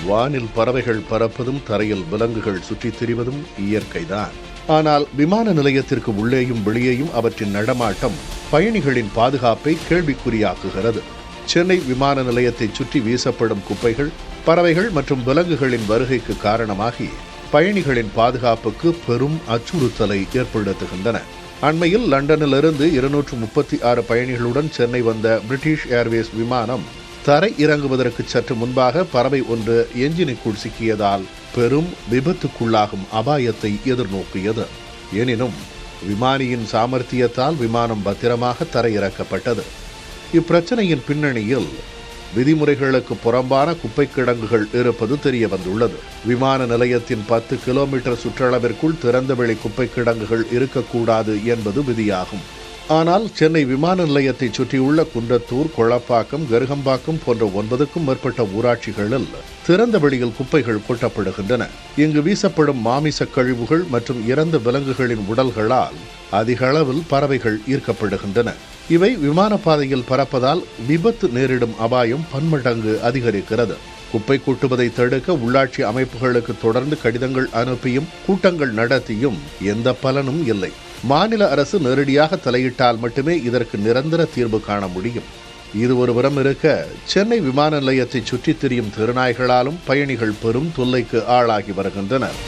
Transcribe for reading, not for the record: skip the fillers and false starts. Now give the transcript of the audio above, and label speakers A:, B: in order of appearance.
A: வானில் பறவைகள் பறப்பதும் தரையில் விலங்குகள் சுற்றித் திரிவதும் இயற்கைதான். ஆனால் விமான நிலையத்திற்கு உள்ளேயும் வெளியேயும் அவற்றின் நடமாட்டம் பயணிகளின் பாதுகாப்பை கேள்விக்குறியாக்குகிறது. சென்னை விமான நிலையத்தை சுற்றி வீசப்படும் குப்பைகள் பறவைகள் மற்றும் விலங்குகளின் வருகைக்கு காரணமாகி பயணிகளின் பாதுகாப்புக்கு பெரும் அச்சுறுத்தலை ஏற்படுத்துகின்றன. அண்மையில் லண்டனிலிருந்து 236 பயணிகளுடன் சென்னை வந்த பிரிட்டிஷ் ஏர்வேஸ் விமானம் தரை இறங்குவதற்கு சற்று முன்பாக பறவை ஒன்று என்ஜினுக்குள் சிக்கியதால் பெரும் விபத்துக்குள்ளாகும் அபாயத்தை எதிர்நோக்கியது. எனினும் விமானியின் சாமர்த்தியத்தால் விமானம் பத்திரமாக தரையிறக்கப்பட்டது. இப்பிரச்சனையின் பின்னணியில் விதிமுறைகளுக்கு புறம்பான குப்பை கிடங்குகள் இருப்பது தெரிய வந்துள்ளது. விமான நிலையத்தின் 10 கிலோமீட்டர் சுற்றளவிற்குள் திறந்தவெளி குப்பை கிடங்குகள் இருக்கக்கூடாது என்பது விதியாகும். ஆனால் சென்னை விமான நிலையத்தை சுற்றியுள்ள குன்றத்தூர், கொளப்பாக்கம், கருகம்பாக்கம் போன்ற 9க்கும் மேற்பட்ட ஊராட்சிகளில் திறந்த வெளியில் குப்பைகள் கொட்டப்படுகின்றன. இங்கு வீசப்படும் மாமிச கழிவுகள் மற்றும் இறந்த விலங்குகளின் உடல்களால் அதிக அளவில் பறவைகள் ஈர்க்கப்படுகின்றன. இவை விமான பாதையில் பறப்பதால் விபத்து நேரிடும் அபாயம் பன்மடங்கு அதிகரிக்கிறது. குப்பை கொட்டுவதை தடுக்க உள்ளாட்சி அமைப்புகளுக்கு தொடர்ந்து கடிதங்கள் அனுப்பியும் கூட்டங்கள் நடத்தியும் எந்த பலனும் இல்லை. மாநில அரசு நேரடியாக தலையிட்டால் மட்டுமே இதற்கு நிரந்தர தீர்வு காண முடியும். இது ஒருபுறம் இருக்க, சென்னை விமான நிலையத்தை சுற்றித் திரியும் தெருநாய்களாலும் பயணிகள் பெரும் தொல்லைக்கு ஆளாகி வருகின்றனர்.